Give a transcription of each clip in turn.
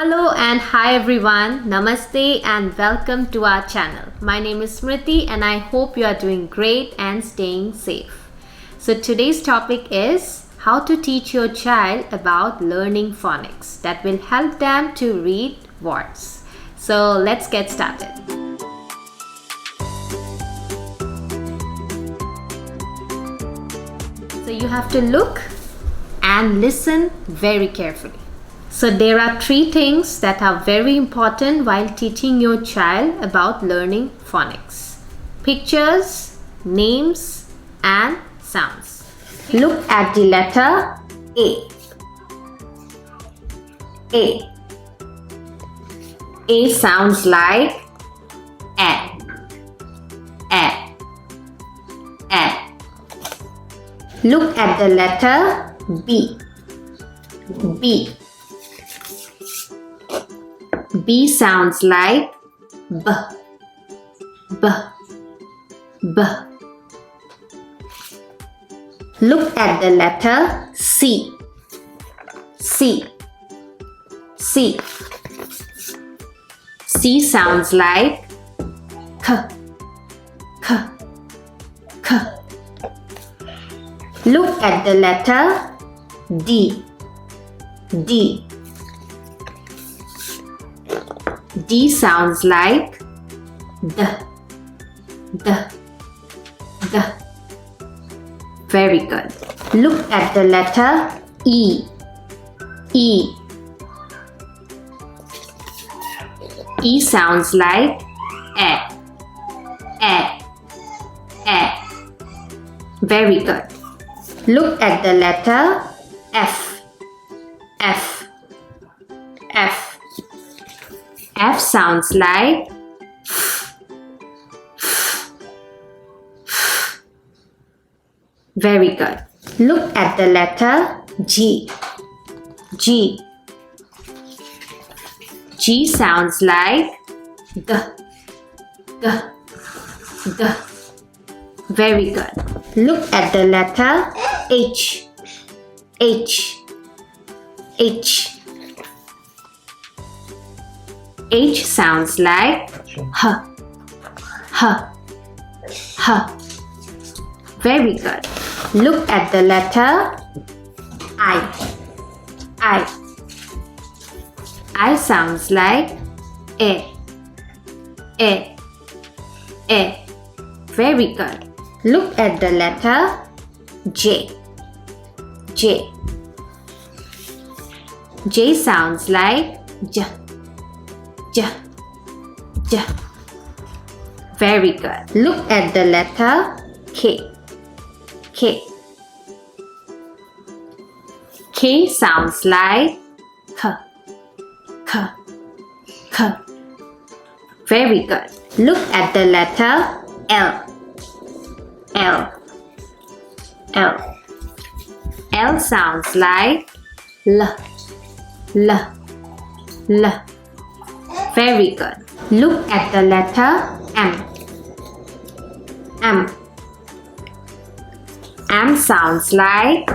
Hello and hi everyone, Namaste and welcome to our channel. My name is Smriti and I hope you are doing great and staying safe. So today's topic is how to teach your child about learning phonics that will help them to read words. So let's get started. So you have to look and listen very carefully. So there are three things that are very important while teaching your child about learning phonics: pictures, names, and sounds. Look at the letter A. A. A sounds like A. A. A. Look at the letter B. B. B sounds like B. B. B. Look at the letter C. C. C. C sounds like K. K. K. Look at the letter D. D. D sounds like D. D. D. Very good. Look at the letter E. E. E sounds like E. E. E. Very good. Look at the letter F. F. F. F sounds like F. F. F. Very good. Look at the letter G. G. G sounds like G. G. G. Very good. Look at the letter H. H. H. H sounds like H. H. H. Very good. Look at the letter I. I. I sounds like E. E. E. Very good. Look at the letter J. J. J sounds like J. J. J. Very good. Look at the letter K. K. K sounds like K. K. K. Very good. Look at the letter L. L. L. L sounds like L. L. L. Very good. Look at the letter M. M. M sounds like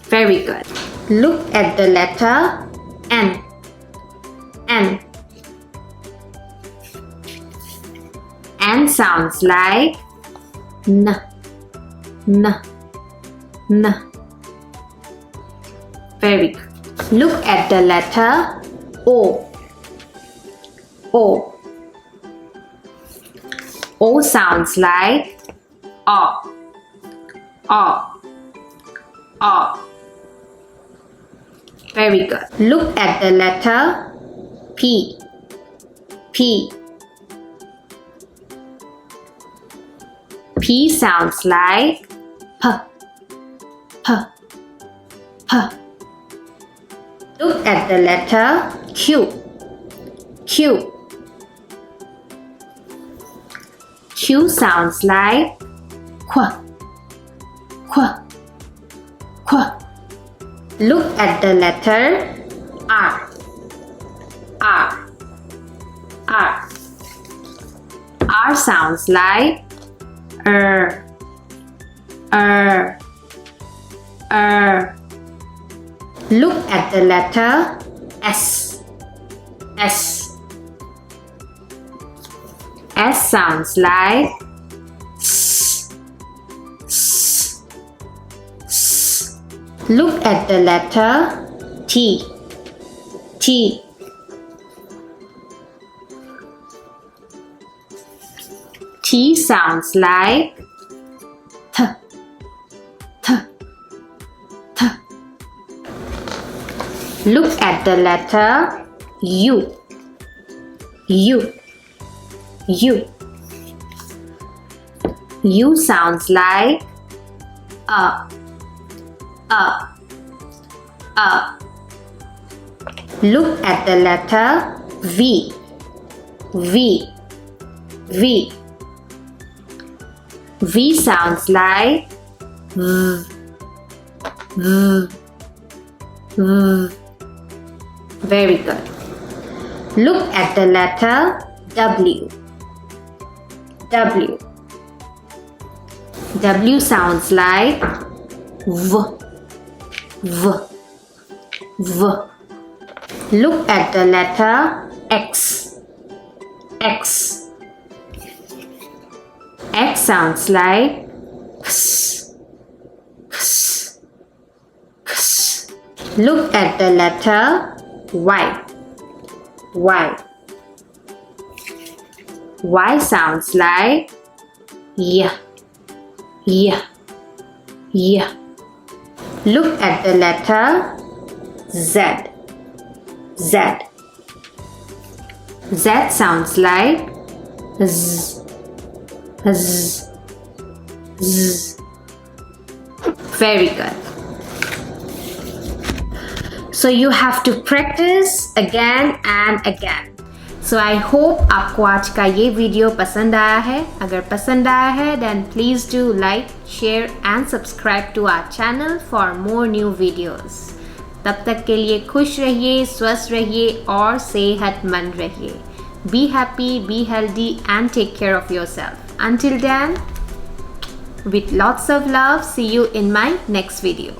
Very good. Look at the letter N. N. N sounds like N. N. N. Very good. Look at the letter O. O. O sounds like O. O. O. Very good. Look at the letter P. P. P sounds like P. P. P. Look at the letter Q. Q. Q sounds like Qu. Qu. Qu. Look at the letter R. R. R. R sounds like Look at the letter S. S. S sounds like S. S. S. Look at the letter T. T. T sounds like T. T. T. Look at the letter U. U. U. U sounds like A. Look at the letter V. V. V. V sounds like V. V. V. Very good. Look at the letter W. W. W sounds like V. V. V. Look at the letter X. X. X sounds like X. X. X. Look at the letter Y. Y. Y sounds like Y. Y. Y. Look at the letter Z. Z. Z sounds like Z. Z. Z. Very good. So you have to practice again and again. So I hope आपको आज का ये video पसंद आया है. अगर पसंद आया है then please do like, share and subscribe to our channel for more new videos. तब तक के लिए खुश रहिए, स्वस्थ रहिए और सेहतमंद रहिए. Be happy, be healthy and take care of yourself. Until then, with lots of love, see you in my next video.